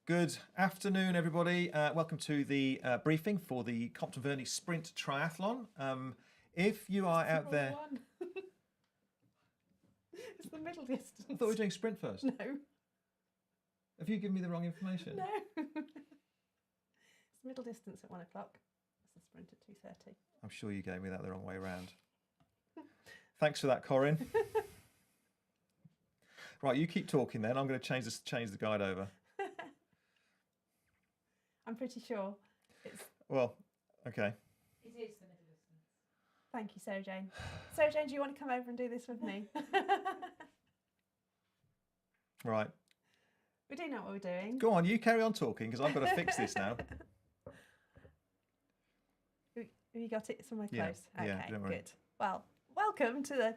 Good afternoon, everybody. Welcome to the briefing for the Compton Verney Sprint Triathlon. If you are out there... It's the middle distance. I thought we were doing sprint first. No. Have you given me the wrong information? No. It's the middle distance at 1 o'clock. It's the sprint at 2:30. I'm sure you gave me that the wrong way around. Thanks for that, Corinne. Right, you keep talking then. I'm going to change the guide over. I'm pretty sure it's... Well, okay. It is the middle distance. Thank you, Sarah Jane. Sarah Jane, do you want to come over and do this with me? Right. We do know what we're doing. Go on, you carry on talking because I've got to fix this now. Have you got it somewhere Yeah, close? Okay, yeah, don't worry. good. Well, welcome to the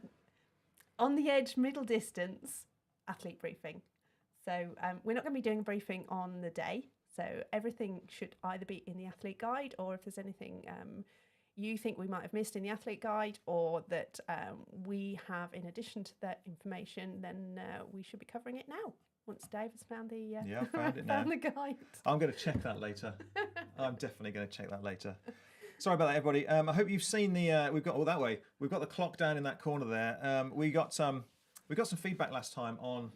On the Edge middle distance athlete briefing. So we're not going to be doing a briefing on the day. So everything should either be in the athlete guide, or if there's anything you think we might have missed in the athlete guide, or that we have in addition to that information, then we should be covering it now. Once Dave has found the Yeah, I found it now. found the guide. I'm going to check that later. I'm definitely going to check that later. Sorry about that, everybody. I hope you've seen the. We've got all that way. We've got the clock down in that corner there. We got some feedback last time on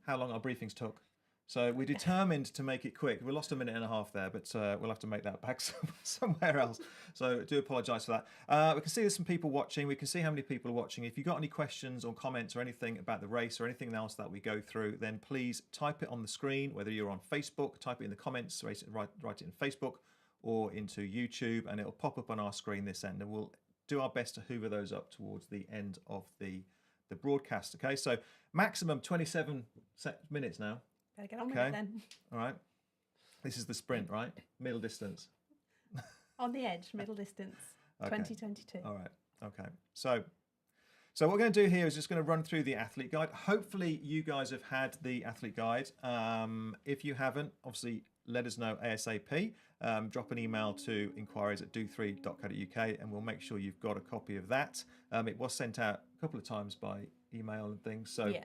how long our briefings took. So we determined to make it quick. We lost a minute and a half there, but we'll have to make that back somewhere else. So I do apologise for that. We can see there's some people watching. We can see how many people are watching. If you've got any questions or comments or anything about the race or anything else that we go through, then please type it on the screen, whether you're on Facebook, type it in the comments, write it in Facebook or into YouTube, and it'll pop up on our screen this end. And we'll do our best to hoover those up towards the end of the broadcast. Okay, so maximum 27 minutes now. Better get on with it then. All right. This is the sprint, right? Middle distance. On the Edge, middle distance, Okay. 2022. All right. Okay. So what we're going to do here is just going to run through the athlete guide. Hopefully you guys have had the athlete guide. If you haven't, obviously let us know ASAP. Drop an email to inquiries@do3.co.uk and we'll make sure you've got a copy of that. It was sent out a couple of times by email and things. So Yeah.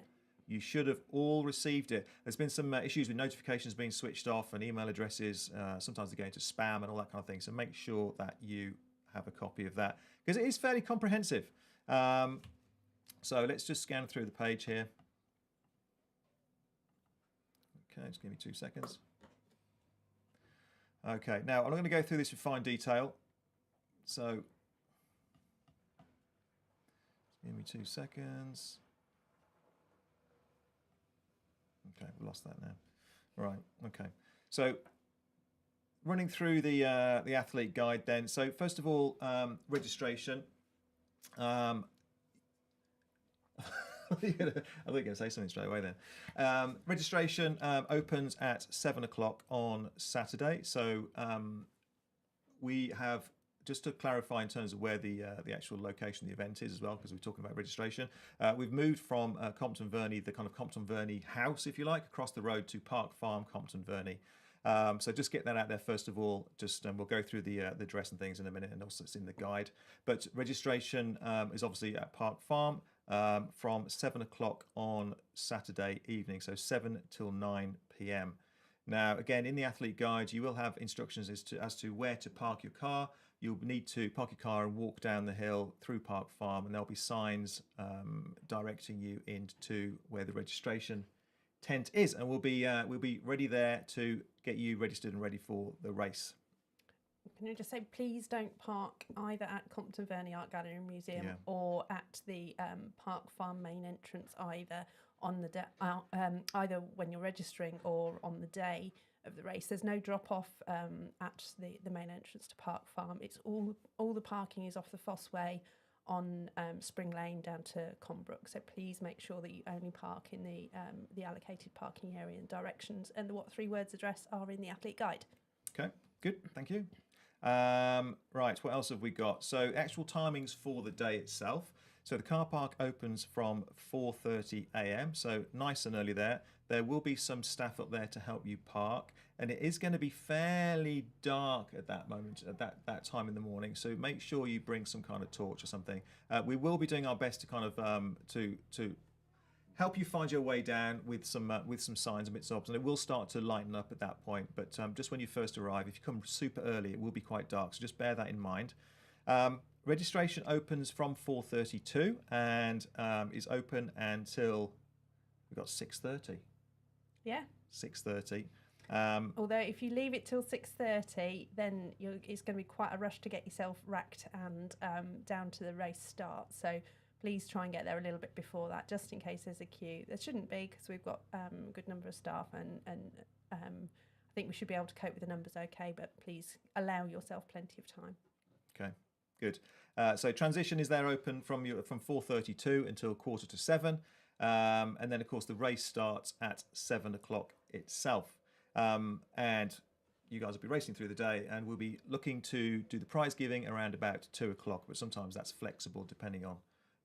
you should have all received it. There's been some issues with notifications being switched off and email addresses. Sometimes they go into spam and all that kind of thing. So make sure that you have a copy of that because it is fairly comprehensive. So let's just scan through the page here. Okay, just give me 2 seconds. Okay, now I'm not going to go through this in fine detail. So give me 2 seconds. Okay, we lost that now. Right. Okay. So running through the athlete guide then. So first of all, registration. I think you're going to say something straight away then. Registration opens at 7 o'clock on Saturday. So we have, just to clarify in terms of where the actual location of the event is as well, because we're talking about registration, we've moved from Compton Verney, the kind of Compton Verney house, if you like, across the road to Park Farm, Compton Verney. So just get that out there first of all. Just we'll go through the address and things in a minute, and also it's in the guide. But registration is obviously at Park Farm from 7 o'clock on Saturday evening, so 7 till 9 p.m. Now, again, in the athlete guide, you will have instructions as to where to park your car. You'll need to park your car and walk down the hill through Park Farm, and there'll be signs directing you into where the registration tent is, and we'll be ready there to get you registered and ready for the race. Can you just say, please don't park either at Compton Verney Art Gallery and Museum or at the Park Farm main entrance, either on the either when you're registering or on the day of the race. There's no drop off at the main entrance to Park Farm. It's all the parking is off the Fossway on Spring Lane down to Combrook. So please make sure that you only park in the allocated parking area, and directions and the what 3 words address are in the athlete guide. Okay, good, thank you. Right, what else have we got? So actual timings for the day itself. So the car park opens from 4:30 a.m. So nice and early there. There will be some staff up there to help you park, and it is going to be fairly dark at that moment, at that time in the morning. So make sure you bring some kind of torch or something. We will be doing our best to kind of to help you find your way down with some signs and bits and bobs, and it will start to lighten up at that point. But just when you first arrive, if you come super early, it will be quite dark. So just bear that in mind. Registration opens from 4:32 and is open until we've got 6:30. Yeah. 6:30. Although if you leave it till 6:30, then it's going to be quite a rush to get yourself racked and down to the race start. So please try and get there a little bit before that, just in case there's a queue. There shouldn't be, because we've got a good number of staff, and I think we should be able to cope with the numbers okay, but please allow yourself plenty of time. Okay, good. So transition is there open from 4:32 until 6:45, and then of course the race starts at 7 o'clock itself. And you guys will be racing through the day, and we'll be looking to do the prize giving around about 2 o'clock, but sometimes that's flexible depending on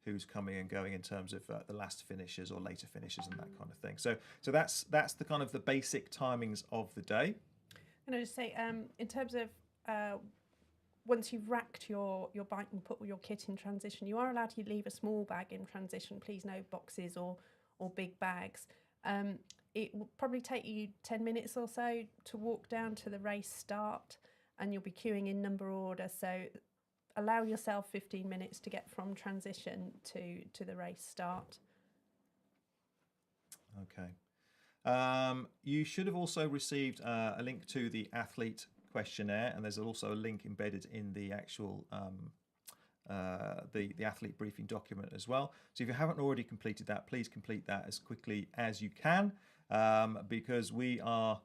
who's coming and going in terms of the last finishers or later finishers and that kind of thing. So that's the kind of the basic timings of the day. And I just say, in terms of once you've racked your bike and put all your kit in transition, you are allowed to leave a small bag in transition. Please, no boxes or big bags. It will probably take you 10 minutes or so to walk down to the race start, and you'll be queuing in number order. So allow yourself 15 minutes to get from transition to the race start. Okay. You should have also received a link to the athlete questionnaire, and there's also a link embedded in the actual the athlete briefing document as well. So if you haven't already completed that, please complete that as quickly as you can, because we are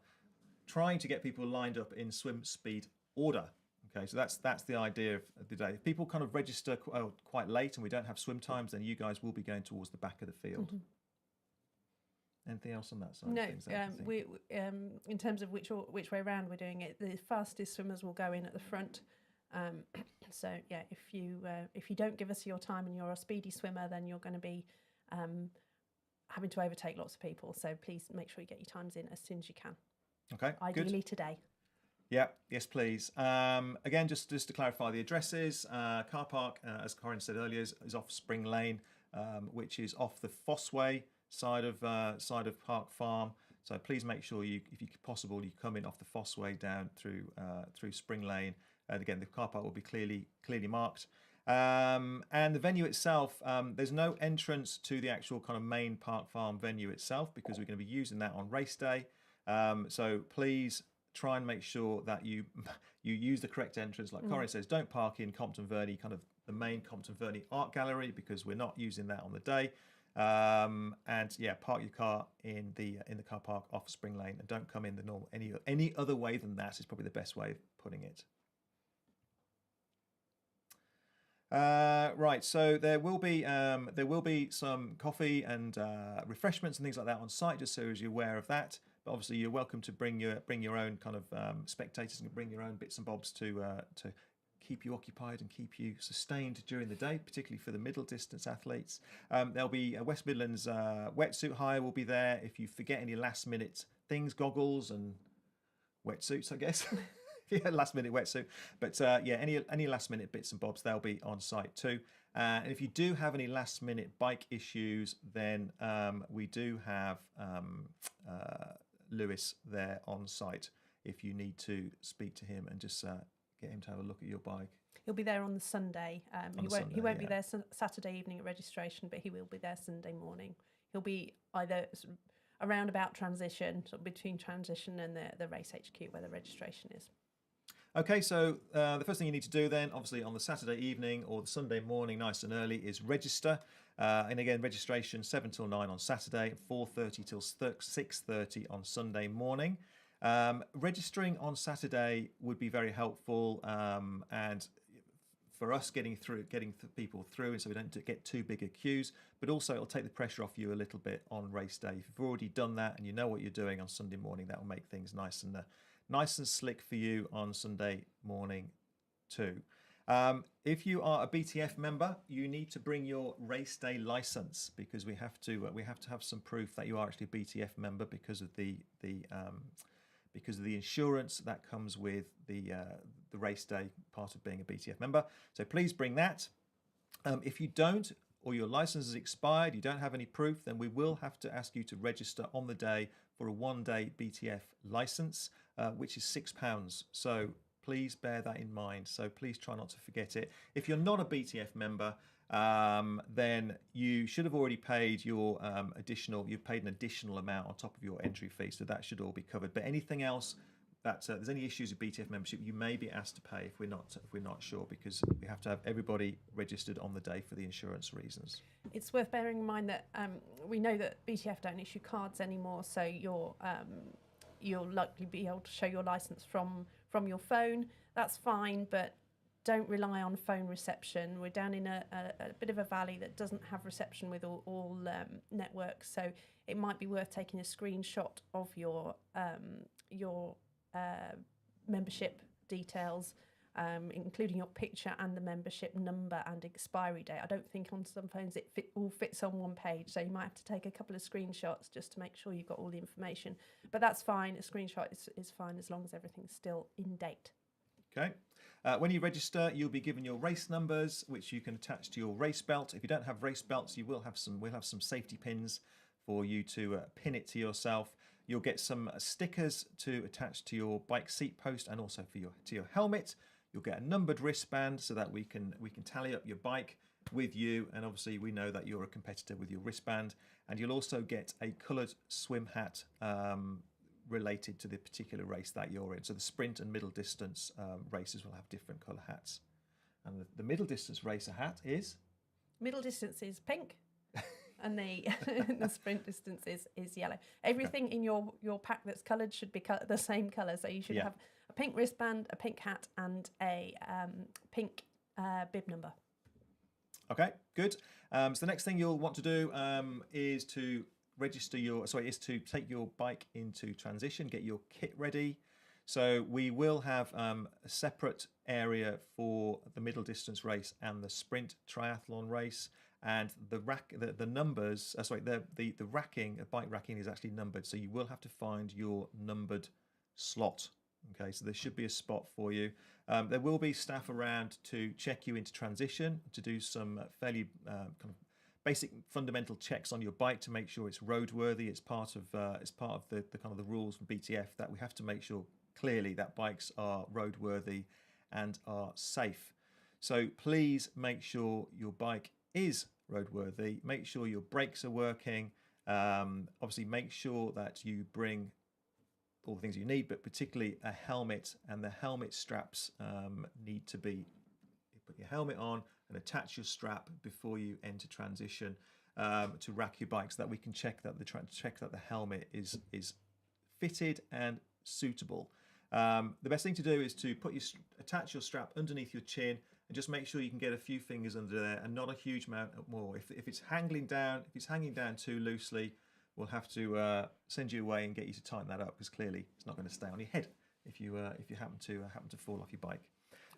trying to get people lined up in swim speed order. Okay, so that's the idea of the day. If people kind of register quite late and we don't have swim times, then you guys will be going towards the back of the field. Mm-hmm. Anything else on that side? No, of things, we in terms of which way around we're doing it, the fastest swimmers will go in at the front. So yeah, if you don't give us your time and you're a speedy swimmer, then you're going to be having to overtake lots of people. So please make sure you get your times in as soon as you can. Okay, ideally good. Today. Yeah, yes, please. Again, just to clarify the addresses, car park, as Corinne said earlier, is off Spring Lane, which is off the Fossway side of Park Farm. So please make sure you, if you possible, you come in off the Fossway down through Spring Lane. And again, the car park will be clearly marked. And the venue itself, there's no entrance to the actual kind of main Park Farm venue itself, because we're going to be using that on race day. So please try and make sure that you use the correct entrance. Like Corinne says, don't park in Compton Verney, kind of the main Compton Verney art gallery, because we're not using that on the day. And yeah, park your car in the car park off Spring Lane, and don't come in the normal any other way than that is probably the best way of putting it. Right, so there will be some coffee and refreshments and things like that on site, just so as you're aware of that. But obviously, you're welcome to bring your own kind of spectators and bring your own bits and bobs to keep you occupied and keep you sustained during the day, particularly for the middle distance athletes. There'll be West Midlands wetsuit hire will be there. If you forget any last minute things, goggles and wetsuits, I guess. Yeah, last minute wetsuit. But yeah, any last minute bits and bobs, they'll be on site too. And if you do have any last minute bike issues, then we do have Lewis there on site if you need to speak to him and just get him to have a look at your bike. He'll be there on the Sunday. He won't be there Saturday evening at registration, but he will be there Sunday morning. He'll be either around about transition, sort of between transition and the race HQ where the registration is. Okay, so the first thing you need to do then, obviously on the Saturday evening or the Sunday morning, nice and early, is register. And again, registration 7 till 9 on Saturday, 4:30 till 6:30 on Sunday morning. Registering on Saturday would be very helpful, and for us getting people through, and so we don't get too big a queues, but also it'll take the pressure off you a little bit on race day. If you've already done that and you know what you're doing on Sunday morning, that will make things nice and slick for you on Sunday morning too. If you are a BTF member, you need to bring your race day license, because we have to have some proof that you are actually a BTF member because of the insurance that comes with the race day part of being a BTF member. So please bring that. If you don't, or your license has expired, you don't have any proof, then we will have to ask you to register on the day for a 1-day BTF license, which is £6. So please bear that in mind. So please try not to forget it. If you're not a BTF member, then you should have already paid your you've paid an additional amount on top of your entry fee, so that should all be covered. But anything else that there's any issues with BTF membership, you may be asked to pay if we're not sure, because we have to have everybody registered on the day for the insurance reasons. It's worth bearing in mind that we know that BTF don't issue cards anymore, so you'll likely be able to show your license from your phone. That's fine, but don't rely on phone reception. We're down in a bit of a valley that doesn't have reception with all networks, so it might be worth taking a screenshot of your membership details, including your picture and the membership number and expiry date. I don't think on some phones it all fits on one page, so you might have to take a couple of screenshots just to make sure you've got all the information. But that's fine, a screenshot is fine as long as everything's still in date. Okay. When you register, you'll be given your race numbers, which you can attach to your race belt. If you don't have race belts, we'll have some safety pins for you to pin it to yourself. You'll get some stickers to attach to your bike seat post and also to your helmet. You'll get a numbered wristband so that we can tally up your bike with you, and obviously we know that you're a competitor with your wristband. And you'll also get a coloured swim hat related to the particular race that you're in. So the sprint and middle distance races will have different colour hats. And the middle distance racer hat is? Middle distance is pink. And the sprint distance is yellow. Everything in your pack that's coloured should be the same colour. So you should have a pink wristband, a pink hat, and a pink bib number. Okay, good. So the next thing you'll want to do is to take your bike into transition, get your kit ready. So we will have a separate area for the middle distance race and the sprint triathlon race. And the bike racking is actually numbered, so you will have to find your numbered slot. Okay, so there should be a spot for you. There will be staff around to check you into transition, to do some fairly kind of basic fundamental checks on your bike to make sure it's roadworthy. It's part of the kind of the rules from BTF that we have to make sure clearly that bikes are roadworthy and are safe. So please make sure your bike is roadworthy. Make sure your brakes are working. Obviously, make sure that you bring all the things you need, but particularly a helmet, and the helmet straps need to be. You put your helmet on and attach your strap before you enter transition to rack your bike, so that we can check that the helmet is fitted and suitable. The best thing to do is to attach your strap underneath your chin, and just make sure you can get a few fingers under there and not a huge amount more. If it's hanging down too loosely, we'll have to send you away and get you to tighten that up, because clearly it's not going to stay on your head if you happen to fall off your bike.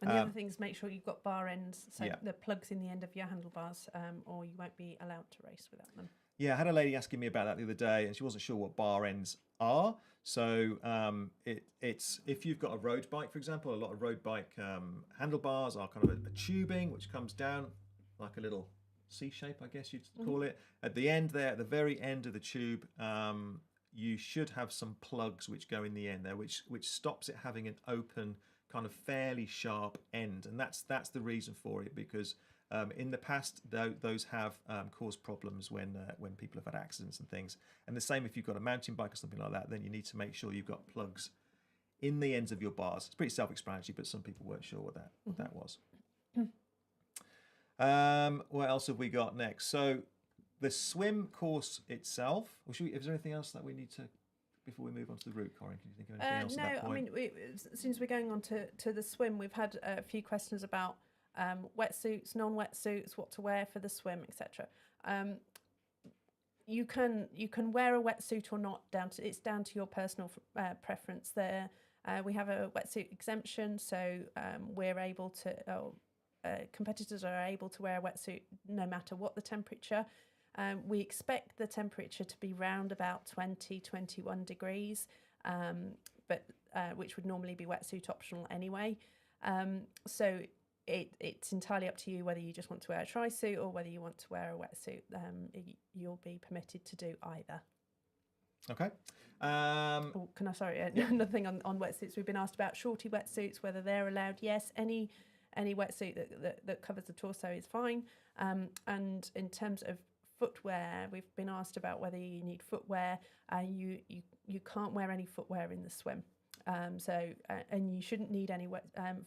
And the other thing is make sure you've got bar ends, so the plugs in the end of your handlebars, or you won't be allowed to race without them. Yeah, I had a lady asking me about that the other day, and she wasn't sure what bar ends are. So it's if you've got a road bike, for example, a lot of road bike handlebars are kind of a tubing which comes down like a little C shape, I guess you'd call it. At the end there, at the very end of the tube, you should have some plugs which go in the end there, which stops it having an open kind of fairly sharp end, and that's the reason for it, because in the past those have caused problems when people have had accidents and things. And the same if you've got a mountain bike or something like that, then you need to make sure you've got plugs in the ends of your bars. It's pretty self-explanatory, but some people weren't sure what that was. What else have we got next? So the swim course itself. Is there anything else that we need to, before we move on to the route, Corinne? Can you think of anything else at that point? I mean, since we're going on to the swim, we've had a few questions about wetsuits, non-wetsuits, what to wear for the swim, etc. You can wear a wetsuit or not. It's down to your personal preference. There, we have a wetsuit exemption, so we're able to. Competitors are able to wear a wetsuit no matter what the temperature. We expect the temperature to be round about 20-21 degrees, but which would normally be wetsuit optional anyway. So it's entirely up to you whether you just want to wear a tri-suit or whether you want to wear a wetsuit. You'll be permitted to do either. Okay. Another thing on wetsuits, we've been asked about shorty wetsuits, whether they're allowed. Yes, any wetsuit that covers the torso is fine. And in terms of footwear, we've been asked about whether you need footwear. You can't wear any footwear in the swim. And you shouldn't need any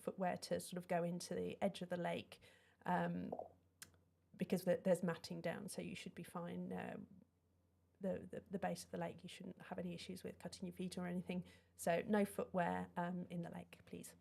footwear to sort of go into the edge of the lake, because there's matting down, so you should be fine. The base of the lake, you shouldn't have any issues with cutting your feet or anything. So no footwear in the lake, please.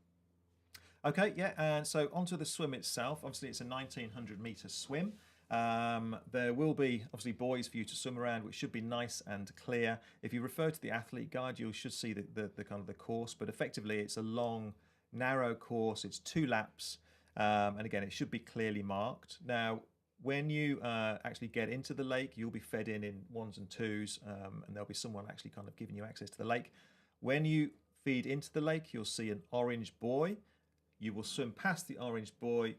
Okay, yeah, and so onto the swim itself. Obviously, it's a 1900 metre swim. There will be obviously buoys for you to swim around, which should be nice and clear. If you refer to the athlete guide, you should see the kind of the course, but effectively it's a long, narrow course. It's 2 laps, and again, it should be clearly marked. Now, when you actually get into the lake, you'll be fed in 1s and 2s, and there'll be someone actually kind of giving you access to the lake. When you feed into the lake, you'll see an orange buoy. You will swim past the orange buoy,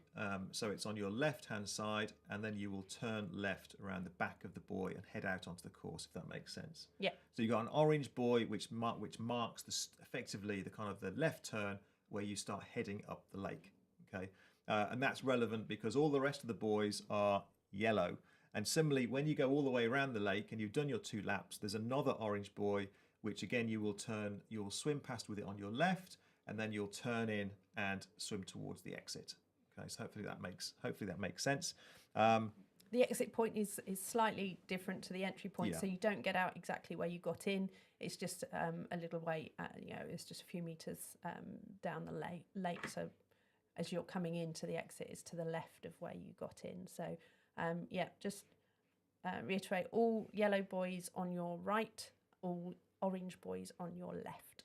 so it's on your left-hand side, and then you will turn left around the back of the buoy and head out onto the course, if that makes sense. Yeah. So you've got an orange buoy which marks effectively the kind of the left turn where you start heading up the lake. Okay, and that's relevant because all the rest of the buoys are yellow. And similarly, when you go all the way around the lake and you've done your 2 laps, there's another orange buoy which again you'll swim past with it on your left, and then you'll turn in and swim towards the exit. Okay, so hopefully that makes sense. The exit point is slightly different to the entry point, so you don't get out exactly where you got in. It's just a little way, it's just a few meters down the lake. So as you're coming into the exit, it's to the left of where you got in. So just reiterate: all yellow buoys on your right, all orange buoys on your left.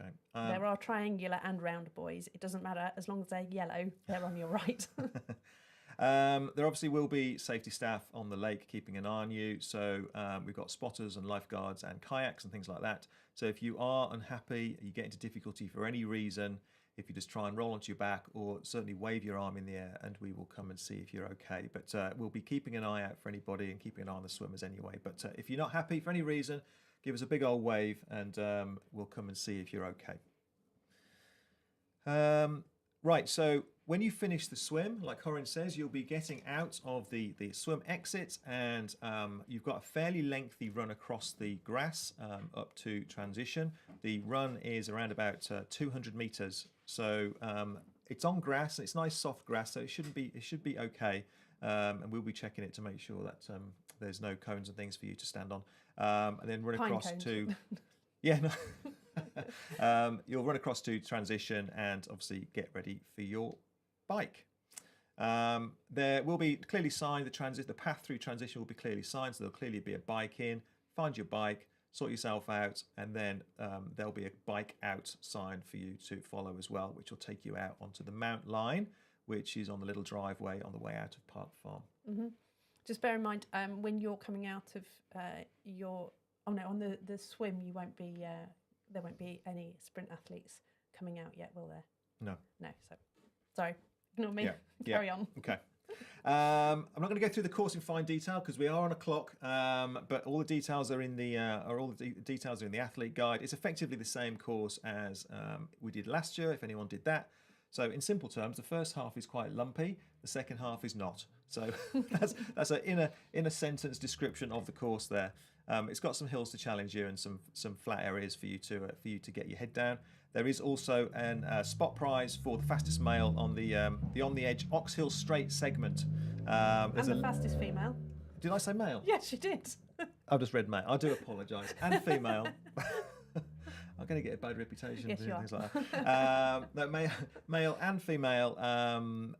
Okay. There are triangular and round buoys. It doesn't matter, as long as they're yellow, they're on your right. There obviously will be safety staff on the lake keeping an eye on you. So we've got spotters and lifeguards and kayaks and things like that. So if you are unhappy, you get into difficulty for any reason, if you just try and roll onto your back or certainly wave your arm in the air, and we will come and see if you're okay. But we'll be keeping an eye out for anybody and keeping an eye on the swimmers anyway. But if you're not happy for any reason, give us a big old wave and we'll come and see if you're okay. Right, so when you finish the swim, like Corinne says, you'll be getting out of the swim exit, and you've got a fairly lengthy run across the grass up to transition. The run is around about 200 meters. So it's on grass, and it's nice soft grass, so it should be okay. And we'll be checking it to make sure that there's no cones and things for you to stand on. And then run across to... Yeah, no. You'll run across to transition and obviously get ready for your bike. There will be clearly signed, the path through transition will be clearly signed, so there'll clearly be a bike in. Find your bike, sort yourself out, and then there'll be a bike out sign for you to follow as well, which will take you out onto the Mount Line, which is on the little driveway on the way out of Park Farm. Mm-hmm. Just bear in mind, when you're coming out of on the swim, you won't be there won't be any sprint athletes coming out yet, will there? No. So sorry, ignore me. Carry on. Okay. I'm not going to go through the course in fine detail because we are on a clock, but all the details are in the details are in the athlete guide. It's effectively the same course as we did last year, if anyone did that. So in simple terms, the first half is quite lumpy, the second half is not. So that's an in a sentence description of the course there. It's got some hills to challenge you and some flat areas for you to get your head down. There is also a spot prize for the fastest male on the On the Edge Ox Hill Straight segment. And the fastest female. Did I say male? Yes, you did. I've just read male. I do apologise. And female. I'm going to get a bad reputation and things like that. No, male and female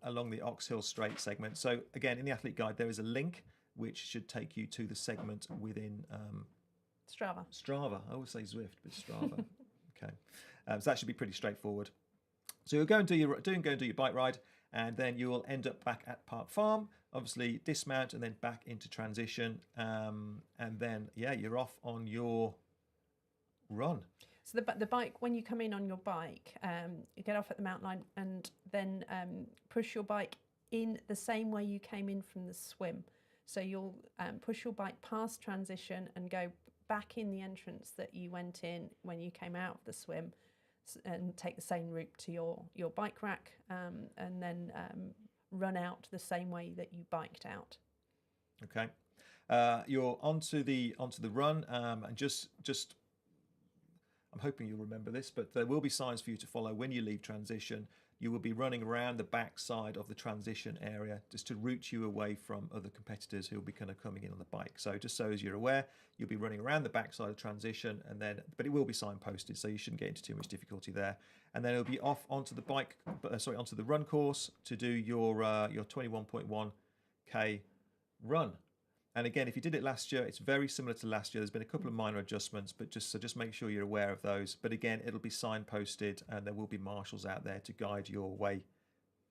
along the Ox Hill Straight segment. So again, in the athlete guide, there is a link which should take you to the segment within Strava. I always say Zwift, but Strava. Okay, so that should be pretty straightforward. So you'll go and do your bike ride, and then you will end up back at Park Farm. Obviously, dismount and then back into transition, and then you're off on your run. So the bike, when you come in on your bike, you get off at the mountain line and then push your bike in the same way you came in from the swim. So you'll push your bike past transition and go back in the entrance that you went in when you came out of the swim, and take the same route to your bike rack, and then run out the same way that you biked out. Okay. You're onto the run, and just I'm hoping you'll remember this, but there will be signs for you to follow when you leave transition. You will be running around the back side of the transition area just to route you away from other competitors who will be kind of coming in on the bike. So just so as you're aware, you'll be running around the back side of transition, but it will be signposted, so you shouldn't get into too much difficulty there. And then it'll be off onto the onto the run course to do your 21.1k run. And again, if you did it last year, it's very similar to last year. There's been a couple of minor adjustments, but just make sure you're aware of those. But again, it'll be signposted, and there will be marshals out there to guide your way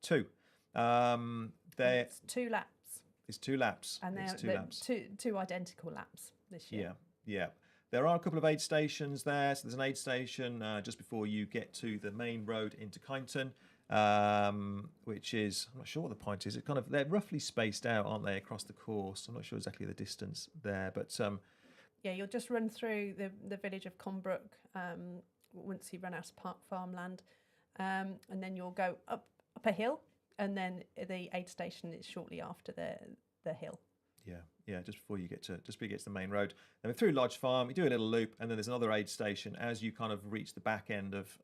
too. It's 2 laps. It's 2 laps. And they're two identical laps this year. Yeah. There are a couple of aid stations there. So there's an aid station just before you get to the main road into Kyneton. Which is, I'm not sure what the point is. It's kind of, they're roughly spaced out, aren't they, across the course? I'm not sure exactly the distance there, but yeah, you'll just run through the village of Conbrook once you run out of park farmland, and then you'll go up a hill, and then the aid station is shortly after the hill. Yeah, just before you get to the main road. Then we're through Lodge Farm. You do a little loop, and then there's another aid station as you kind of reach the back end of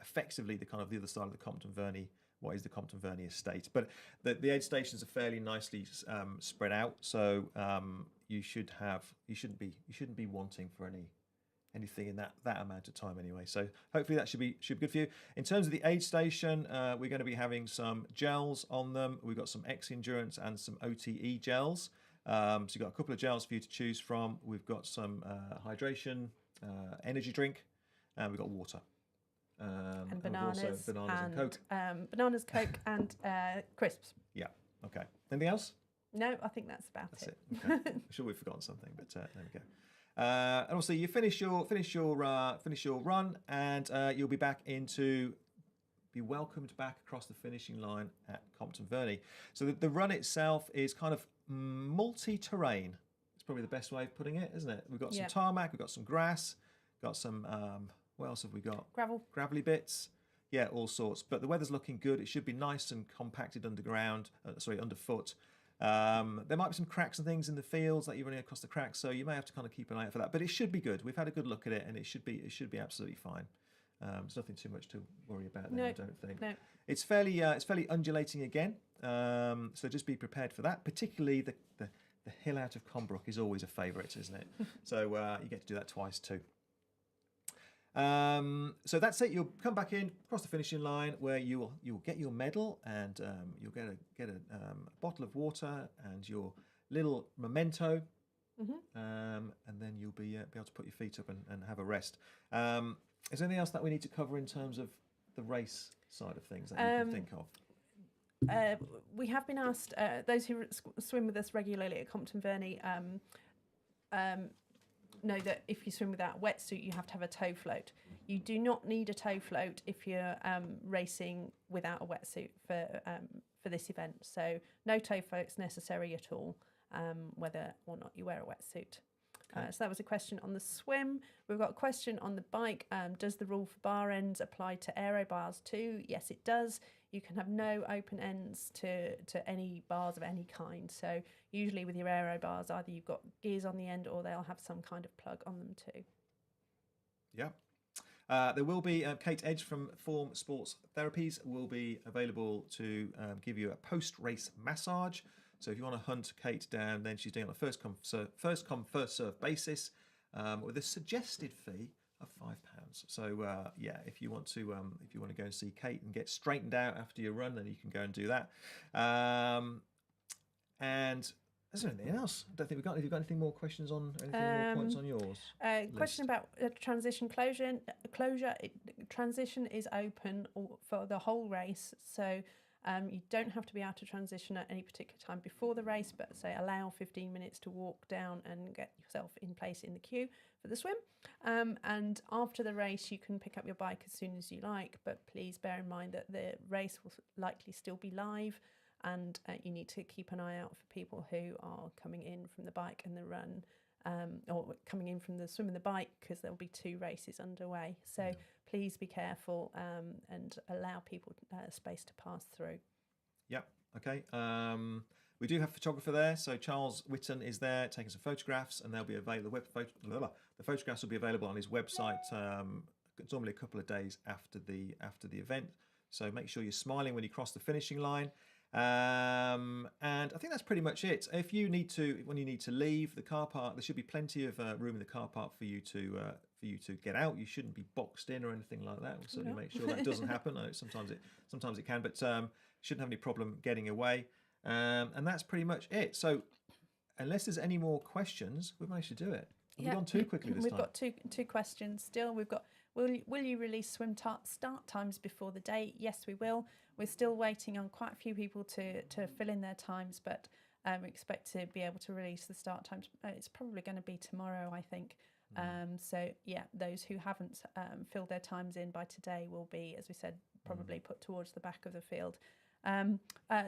effectively the other side of the Compton Verney, what is the Compton Verney estate. But the aid stations are fairly nicely spread out, so you shouldn't be wanting for anything in that amount of time anyway. So hopefully that should be good for you. In terms of the aid station, we're going to be having some gels on them. We've got some X Endurance and some OTE gels. So you've got a couple of gels for you to choose from. We've got some hydration, energy drink, and we've got water. And bananas, and Coke. Bananas, Coke, and crisps. Yeah. Okay. Anything else? No, I think that's about it. Okay. I'm sure we've forgotten something, but there we go. And also, you finish your run, and you'll be welcomed back across the finishing line at Compton Verney. So the run itself is kind of multi-terrain. It's probably the best way of putting it, isn't it? We've got some tarmac, we've got some grass, got some. What else have we got? Gravelly bits. Yeah, all sorts. But the weather's looking good. It should be nice and compacted underfoot. There might be some cracks and things in the fields that you're running across the cracks, so you may have to kind of keep an eye out for that. But it should be good. We've had a good look at it, and it should be absolutely fine. There's nothing too much to worry about there, I don't think. No. It's fairly undulating again, so just be prepared for that. Particularly the hill out of Conbrook is always a favourite, isn't it? So you get to do that twice too. So that's it. You'll come back in, across the finishing line, where you'll get your medal, and you'll get a bottle of water and your little memento, and then you'll be able to put your feet up and have a rest. Is there anything else that we need to cover in terms of the race side of things that you can think of? We have been asked, those who swim with us regularly at Compton Verney know that if you swim without a wetsuit, you have to have a tow float. You do not need a tow float if you're racing without a wetsuit for this event. So no tow floats necessary at all, whether or not you wear a wetsuit. Okay. So that was a question on the swim. We've got a question on the bike. Does the rule for bar ends apply to aero bars too? Yes, it does. You can have no open ends to any bars of any kind. So usually with your aero bars, either you've got gears on the end or they'll have some kind of plug on them too. Yeah. There will be Kate Edge from Form Sports Therapies will be available to give you a post-race massage. So if you want to hunt Kate down, then she's doing it on a first come, first serve basis with a suggested fee of £5. So yeah, if you want to go and see Kate and get straightened out after your run, then you can go and do that. And is there anything else? I don't think we've got. Have you got anything more questions on anything more points on yours? Question about transition closure. Transition is open for the whole race. So You don't have to be out of transition at any particular time before the race, but say allow 15 minutes to walk down and get yourself in place in the queue for the swim. And after the race, you can pick up your bike as soon as you like, but please bear in mind that the race will likely still be live, and you need to keep an eye out for people who are coming in from the bike and the run, or coming in from the swim and the bike, because there'll be 2 races underway. So please be careful and allow people space to pass through. Yep. Okay. We do have a photographer there, so Charles Whitton is there taking some photographs, and they'll be available. The photographs will be available on his website. It's normally a couple of days after the event, so make sure you're smiling when you cross the finishing line. And I think that's pretty much it. If you need to, when you need to leave the car park, there should be plenty of room in the car park for you to get out. You shouldn't be boxed in or anything like that. We'll certainly make sure that doesn't happen. I know sometimes it can, but shouldn't have any problem getting away. And that's pretty much it. So unless there's any more questions, we've managed to do it. Have we gone too quickly this time? We've got two questions still. We've got, will you release swim start times before the date? Yes, we will. We're still waiting on quite a few people to fill in their times, but we expect to be able to release the start times. It's probably going to be tomorrow, I think. So yeah, those who haven't filled their times in by today will be, as we said, probably put towards the back of the field.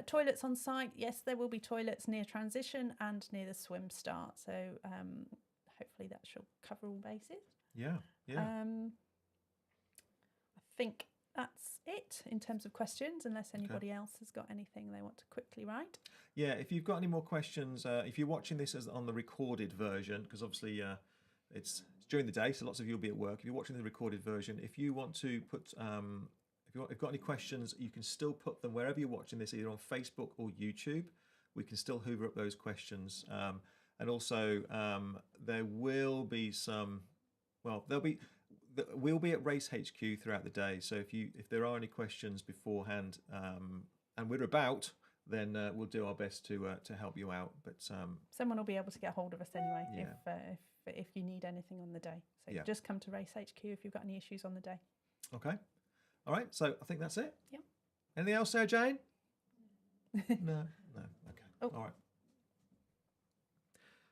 Toilets on site, yes, there will be toilets near transition and near the swim start. So hopefully that should cover all bases. Yeah. I think that's it in terms of questions, unless anybody else has got anything they want to quickly write. Yeah, if you've got any more questions, if you're watching this as on the recorded version, because obviously it's during the day, so lots of you will be at work. If you're watching the recorded version, if you want to put, if you've got any questions, you can still put them wherever you're watching this, either on Facebook or YouTube. We can still hoover up those questions. And also, there will be some, we'll be at Race HQ throughout the day. So if there are any questions beforehand, and we're about, then we'll do our best to help you out. But someone will be able to get hold of us anyway if you need anything on the day. So just come to Race HQ if you've got any issues on the day. Okay. All right. So I think that's it. Yeah. Anything else, Sarah Jane? No. Okay. Oh. All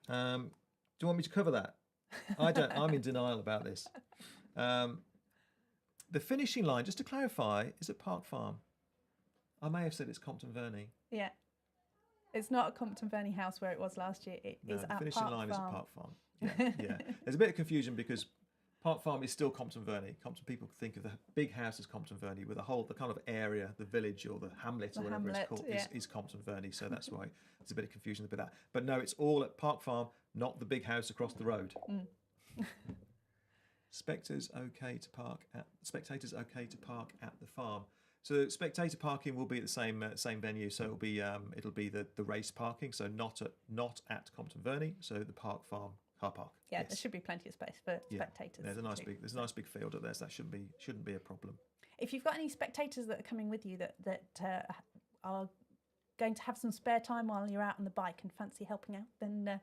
right. Do you want me to cover that? I don't. I'm in denial about this. The finishing line, just to clarify, is at Park Farm. I may have said it's Compton Verney. Yeah. It's not at Compton Verney House where it was last year. It is at Park Farm. The finishing line is at Park Farm. Yeah. There's a bit of confusion because Park Farm is still Compton Verney. Compton people think of the big house as Compton Verney, with the kind of area, the village or the hamlet or whatever it's called is Compton Verney. So that's why there's a bit of confusion about that. But no, it's all at Park Farm, not the big house across the road. Spectators okay to park at the farm. So spectator parking will be at the same venue. So it'll be the race parking. So not at Compton Verney. So the Park Farm car park. Yeah, yes. There should be plenty of space for spectators. There's a nice big field up there, so that shouldn't be a problem. If you've got any spectators that are coming with you that are going to have some spare time while you're out on the bike and fancy helping out, then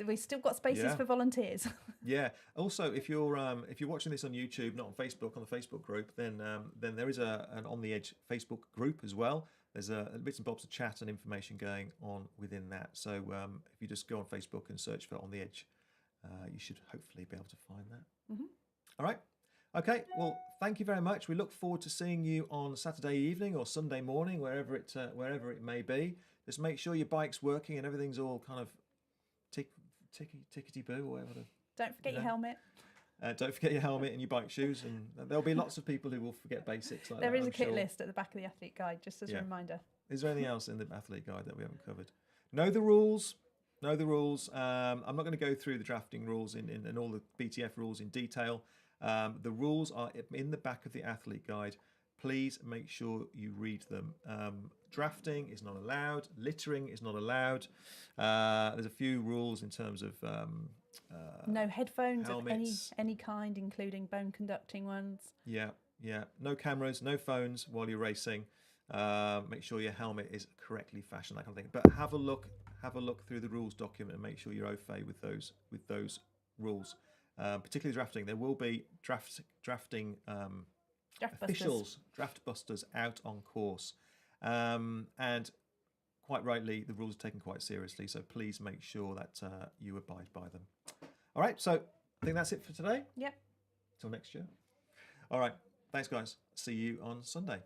we've still got spaces for volunteers. Yeah. Also, if you're watching this on YouTube, not on Facebook, on the Facebook group, then there is an On the Edge Facebook group as well. There's bits and bobs of chat and information going on within that. So if you just go on Facebook and search for On the Edge, you should hopefully be able to find that. Mm-hmm. All right. Okay. Well, thank you very much. We look forward to seeing you on Saturday evening or Sunday morning, wherever it may be. Just make sure your bike's working and everything's all kind of tickety boo or whatever. Don't forget your helmet. Don't forget your helmet and your bike shoes, and there'll be lots of people who will forget basics like that. There is a kit list at the back of the athlete guide, just as a reminder. Is there anything else in the athlete guide that we haven't covered? Know the rules. I'm not going to go through the drafting rules and all the BTF rules in detail. The rules are in the back of the athlete guide. Please make sure you read them. Drafting is not allowed. Littering is not allowed. There's a few rules in terms of no headphones helmets of any kind, including bone conducting ones. Yeah. No cameras, no phones while you're racing. Make sure your helmet is correctly fashioned, that kind of thing. But have a look through the rules document and make sure you're au fait with those rules. Particularly drafting, there will be drafting officials, draft busters out on course. And quite rightly, the rules are taken quite seriously. So please make sure that you abide by them. All right. So I think that's it for today. Yep. Till next year. All right. Thanks, guys. See you on Sunday.